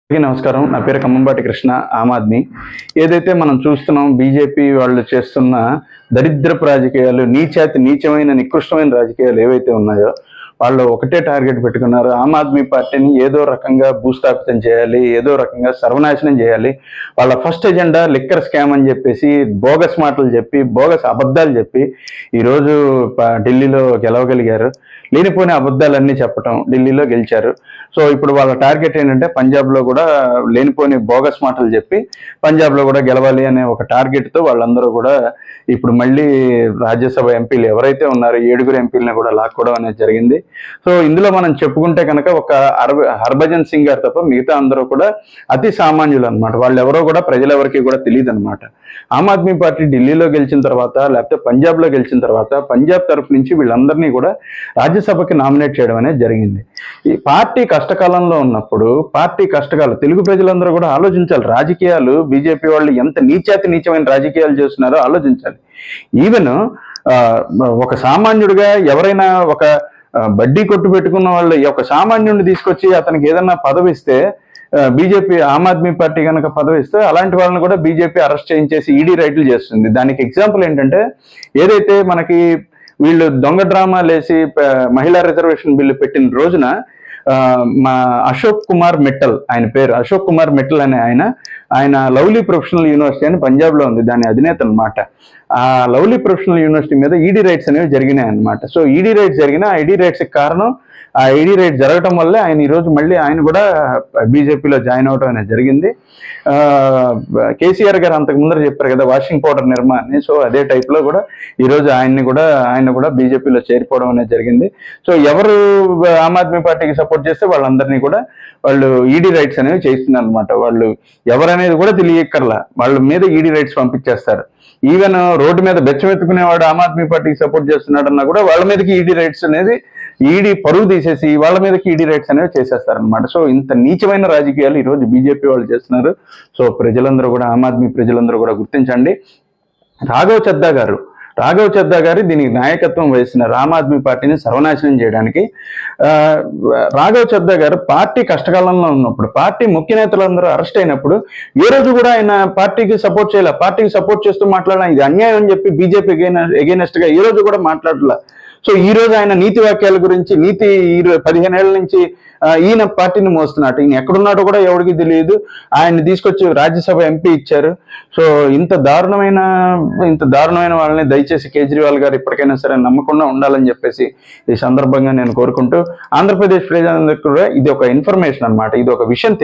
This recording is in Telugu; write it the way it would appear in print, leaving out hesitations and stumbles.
నమస్కారం. నా పేరు కమ్మంబాటి కృష్ణ, ఆమ్ ఆద్మీ. ఏదైతే మనం చూస్తున్నాం బీజేపీ వాళ్ళు చేస్తున్న దరిద్రపు రాజకీయాలు, నీచమైన నికృష్టమైన రాజకీయాలు ఏవైతే ఉన్నాయో వాళ్ళు ఒకటే టార్గెట్ పెట్టుకున్నారు. ఆమ్ ఆద్మీ పార్టీని ఏదో రకంగా భూస్థాపితం చేయాలి, ఏదో రకంగా సర్వనాశనం చేయాలి. వాళ్ళ ఫస్ట్ ఎజెండా లిక్కర్ స్కామ్ అని చెప్పేసి బోగస్ మాటలు చెప్పి, బోగస్ అబద్ధాలు చెప్పి ఈరోజు ఢిల్లీలో గెలవగలిగారు. లేనిపోయిన అబద్ధాలన్నీ చెప్పటం, ఢిల్లీలో గెలిచారు. సో ఇప్పుడు వాళ్ళ టార్గెట్ ఏంటంటే పంజాబ్లో కూడా లేనిపోని బోగస్ మాటలు చెప్పి పంజాబ్లో కూడా గెలవాలి అనే ఒక టార్గెట్తో వాళ్ళందరూ కూడా ఇప్పుడు మళ్ళీ రాజ్యసభ ఎంపీలు ఎవరైతే ఉన్నారో 7 ఎంపీలను కూడా లాక్కోవడం అనేది జరిగింది. సో ఇందులో మనం చెప్పుకుంటే కనుక ఒక హర్భజన్ సింగ్ గారు తప్ప మిగతా అందరూ కూడా అతి సామాన్యులు అనమాట. వాళ్ళు ఎవరో కూడా ప్రజలెవరికి కూడా తెలియదు అనమాట. ఆమ్ ఆద్మీ పార్టీ ఢిల్లీలో గెలిచిన తర్వాత, లేకపోతే పంజాబ్లో గెలిచిన తర్వాత పంజాబ్ తరఫు నుంచి వీళ్ళందరినీ కూడా రాజ్యసభకి నామినేట్ చేయడం అనేది జరిగింది. ఈ పార్టీ కష్టకాలంలో ఉన్నప్పుడు తెలుగు ప్రజలందరూ కూడా ఆలోచించాలి. రాజకీయాలు బీజేపీ వాళ్ళు ఎంత నీచమైన రాజకీయాలు చేస్తున్నారో ఆలోచించాలి. ఈవెన్ ఒక సామాన్యుడిగా ఎవరైనా ఒక బడ్డీ కొట్టు పెట్టుకున్న వాళ్ళు ఒక సామాన్యుడిని తీసుకొచ్చి అతనికి ఏదన్నా పదవి ఇస్తే, బీజేపీ ఆమ్ ఆద్మీ పార్టీ కనుక పదవి ఇస్తే అలాంటి వాళ్ళని కూడా బీజేపీ అరెస్ట్ చేయించేసి ఈడీ రైడ్లు చేస్తుంది. దానికి ఎగ్జాంపుల్ ఏంటంటే, ఏదైతే మనకి వీళ్ళు దొంగ డ్రామాలు వేసి మహిళా రిజర్వేషన్ బిల్లు పెట్టిన రోజున మా అశోక్ కుమార్ మిట్టల్, ఆయన పేరు అశోక్ కుమార్ మిట్టల్ అనే ఆయన లవ్లీ ప్రొఫెషనల్ యూనివర్సిటీ అని పంజాబ్లో ఉంది, దాని అధినేత అనమాట. ఆ లవ్లీ ప్రొఫెషనల్ యూనివర్సిటీ మీద ఈడీ రైట్స్ అనేవి జరిగినాయి అనమాట. సో ఈడీ రైట్స్ జరిగిన ఆ ఈడీ రైట్స్కి కారణం ఆ ఈడీ రైట్ జరగటం వల్లే ఆయన ఈరోజు మళ్ళీ ఆయన కూడా బీజేపీలో జాయిన్ అవడం అనేది జరిగింది. కేసీఆర్ గారు అంతకు ముందర చెప్పారు కదా వాషింగ్ పౌడర్ నిర్మా అని. సో అదే టైప్లో కూడా ఈరోజు ఆయన కూడా బీజేపీలో చేరిపోవడం అనేది జరిగింది. సో ఎవరు ఆమ్ ఆద్మీ పార్టీకి సపోర్ట్ చేస్తే వాళ్ళందరినీ కూడా వాళ్ళు ఈడీ రైట్స్ అనేవి చేస్తున్నారు అనమాట. వాళ్ళు ఎవరనేది కూడా తెలియక్కర్లా, వాళ్ళ మీద ఈడీ రైట్స్ పంపించేస్తారు. ఈవెన్ రోడ్డు మీద బెచ్చమెత్తుకునేవాడు ఆమ్ ఆద్మీ పార్టీకి సపోర్ట్ చేస్తున్నాడన్నా కూడా వాళ్ళ మీదకి ఈడీ రైట్స్ అనేది, ఈడీ పరువు తీసేసి వాళ్ళ మీదకి ఈడీ రైట్స్ అనేవి చేసేస్తారనమాట. సో ఇంత నీచమైన రాజకీయాలు ఈరోజు బీజేపీ వాళ్ళు చేస్తున్నారు. సో ప్రజలందరూ కూడా, ఆమ్ ఆద్మీ ప్రజలందరూ కూడా గుర్తించండి. రాఘవ్ చద్దా గారు దీనికి నాయకత్వం వహిస్తున్నారు ఆమ్ ఆద్మీ పార్టీని సర్వనాశనం చేయడానికి. రాఘవ్ చద్దా గారు పార్టీ కష్టకాలంలో ఉన్నప్పుడు, పార్టీ ముఖ్య నేతలందరూ అరెస్ట్ అయినప్పుడు ఏ రోజు కూడా ఆయన పార్టీకి సపోర్ట్ చేయలే. పార్టీకి సపోర్ట్ చేస్తూ మాట్లాడాలి, ఇది అన్యాయం అని చెప్పి బీజేపీ ఎగైనెస్ట్ గా ఏ రోజు కూడా మాట్లాడలే. సో ఈ రోజు ఆయన నీతి వాక్యాల గురించి 15 ఏళ్ల నుంచి ఈయన పార్టీని మోస్తున్నాడు. ఈయన ఎక్కడున్నాడో కూడా ఎవరికి తెలియదు. ఆయన్ని తీసుకొచ్చి రాజ్యసభ ఎంపీ ఇచ్చారు. సో ఇంత దారుణమైన వాళ్ళని దయచేసి కేజ్రీవాల్ గారు ఇప్పటికైనా సరే నమ్మకుండా ఉండాలని చెప్పేసి ఈ సందర్భంగా నేను కోరుకుంటూ, ఆంధ్రప్రదేశ్ ప్రజలందరికీ కూడా ఇది ఒక ఇన్ఫర్మేషన్ అనమాట, ఇది ఒక విషయం